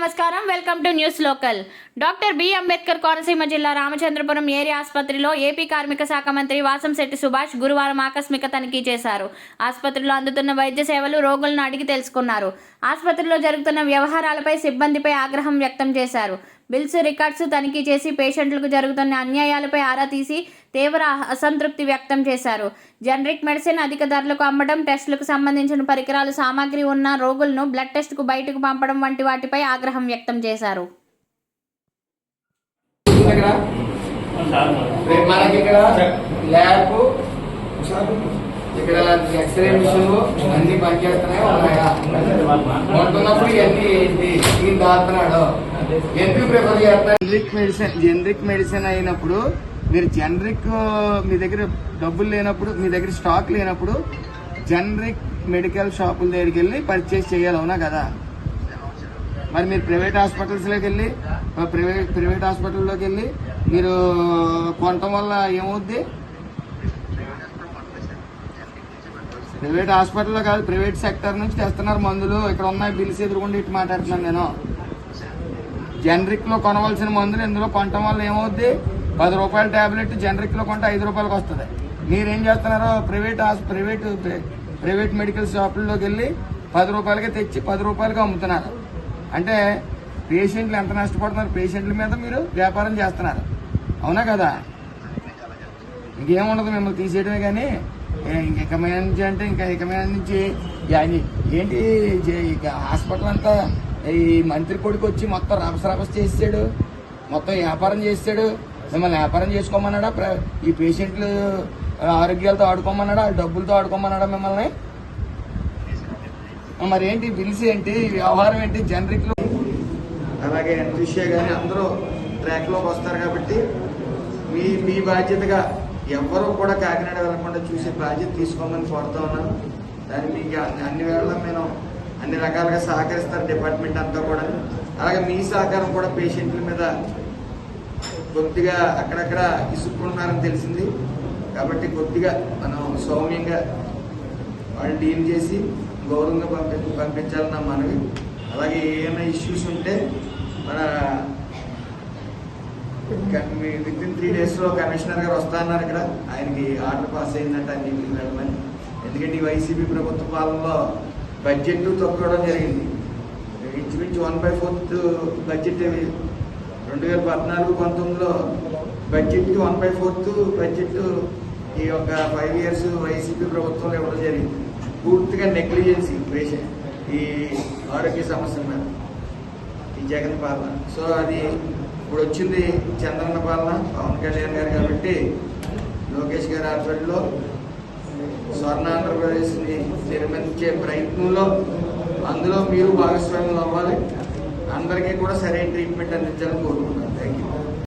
నమస్కారం. Welcome to news local. Doctor B Ambedkar Konaseema జిల్లా Ramachandrapuram area ఆసుపత్రిలో ఏపీ కార్మిక శాఖ మంత్రి వాసంశెట్టి సుభాష్ గురువారం ఆకస్మిక తనిఖీ చేశారు. ఆసుపత్రిలో అందుతున్న వైద్య సేవలు, రోగులను అడిగి తెలుసుకున్నారు. ఆసుపత్రిలో జరుగుతున్న వ్యవహారాలపై, సిబ్బందిపై ఆగ్రహం వ్యక్తం చేశారు. బిల్స్, రికార్డ్స్ తనిఖీ చేసి పేషెంట్లకు జరుగుతున్న అన్యాయాలపై ఆరా తీసి తీవ్ర అసంతృప్తి వ్యక్తం చేశారు. జనరిక్ మెడిసిన్ అధిక ధరలకు అమ్మడం, టెస్టులకు సంబంధించిన పరికరాలు, సామాగ్రి ఉన్న రోగులను బ్లడ్ టెస్ట్కు బయటకు పంపడం వంటి వాటిపై ఆగ్రహం వ్యక్తం చేశారు. ఇక్కడ ఎక్స్రే మిషన్లు అన్ని పనిచేస్తున్నాయా ఉన్నాయా? కొంటున్నప్పుడు ఇవన్నీ ఏంటి దాస్తున్నాడు, ఎందుకు ప్రిఫర్ చేస్తున్నాడు? జనరిక్ మెడిసిన్ అయినప్పుడు మీరు జనరిక్ మీ దగ్గర డబ్బులు లేనప్పుడు, మీ దగ్గర స్టాక్ లేనప్పుడు జనరిక్ మెడికల్ షాపుల దగ్గరికి వెళ్ళి పర్చేస్ చేయాలి, అవునా కదా? మరి మీరు ప్రైవేట్ హాస్పిటల్స్లోకి వెళ్ళి ప్రైవేట్ హాస్పిటల్లోకి వెళ్ళి మీరు కొనటం వల్ల ఏమవుద్ది? ప్రైవేట్ హాస్పిటల్లో కాదు, ప్రైవేట్ సెక్టర్ నుంచి తెస్తున్నారు మందులు. ఇక్కడ ఉన్నాయి బిల్స్ ఎదురుకుండా ఇటు మాట్లాడుతున్నాను నేను. జనరిక్ లో కొనవలసిన మందులు ఇందులో కొనటం వల్ల ఏమవుద్ది? 10 రూపాయల టాబ్లెట్ జనరిక్ లో కొంటే 5 రూపాయలకు వస్తుంది. మీరేం చేస్తున్నారు? ప్రైవేట్ మెడికల్ షాపుల్లోకి వెళ్ళి 10 రూపాయలకి తెచ్చి 10 రూపాయలకి అమ్ముతున్నారు. అంటే పేషెంట్లు ఎంత నష్టపడుతున్నారు? పేషెంట్ల మీద మీరు వ్యాపారం చేస్తున్నారు, అవునా కదా? ఇంకేముండదు, మిమ్మల్ని తీసేయడమే. కానీ ఇక మీద నుంచి అంటే ఇక మీద నుంచి ఏంటి ఇక హాస్పిటల్ అంతా ఈ మంత్రి కొడుకు వచ్చి మొత్తం రభస చేసాడు, మొత్తం వ్యాపారం చేసాడు. మిమ్మల్ని వ్యాపారం చేసుకోమన్నాడా? ఈ పేషెంట్లు ఆరోగ్యాలతో ఆడుకోమన్నాడా? డబ్బులతో ఆడుకోమన్నాడా మిమ్మల్ని? మరి ఏంటి బిల్స్ ఏంటి, వ్యవహారం ఏంటి? జనరిక్ లో అలాగే ఎన్ఫిషియా కానీ అందరూ ట్రాక్ లోకి వస్తారు. కాబట్టి మీ బాధ్యతగా ఎవరు కూడా కాకినాడ వెళ్లకుండా చూసే బాధ్యత తీసుకోమని కోరుతా ఉన్నాను. దాన్ని మీకు అన్ని వేళ నేను అన్ని రకాలుగా సహకరిస్తారు డిపార్ట్మెంట్ అంతా కూడా. అలాగే మీ సహకారం కూడా పేషెంట్ల మీద కొద్దిగా అక్కడక్కడ ఇసుక్కుంటున్నారని తెలిసింది. కాబట్టి కొద్దిగా మనం సౌమ్యంగా వాళ్ళు డీల్ చేసి గౌరవంగా పంపించాలన్న మనవి. అలాగే ఏమైనా ఇష్యూస్ ఉంటే మన విత్ ఇన్ 3 days కమిషనర్ గారు వస్తా అన్నారు. ఇక్కడ ఆయనకి ఆర్డర్ పాస్ అయిందంటే అన్ని వెళ్ళమని. ఎందుకంటే ఈ వైసీపీ ప్రభుత్వ పాలనలో బడ్జెట్ తొక్కడం జరిగింది. ఇంచుమించు 1/4 బడ్జెట్ 2014-19లో బడ్జెట్కి 1/4 బడ్జెట్ ఈ యొక్క 5 years వైసీపీ ప్రభుత్వంలో ఇవ్వడం జరిగింది. పూర్తిగా నెగ్లిజెన్సీ పేషెంట్ ఈ ఆరోగ్య సమస్యల మీద ఈ జగన్ పాలన. సో అది ఇప్పుడు వచ్చింది చంద్రన్న పాలన, పవన్ కళ్యాణ్ గారు. కాబట్టి లోకేష్ గారి ఆధ్వర్యంలో స్వర్ణాంధ్రప్రదేశ్ని నిర్మించే ప్రయత్నంలో అందులో మీరు భాగస్వామ్యం అవ్వాలి. అందరికీ కూడా సరైన ట్రీట్మెంట్ అందించాలని కోరుకుంటున్నాను. Thank you.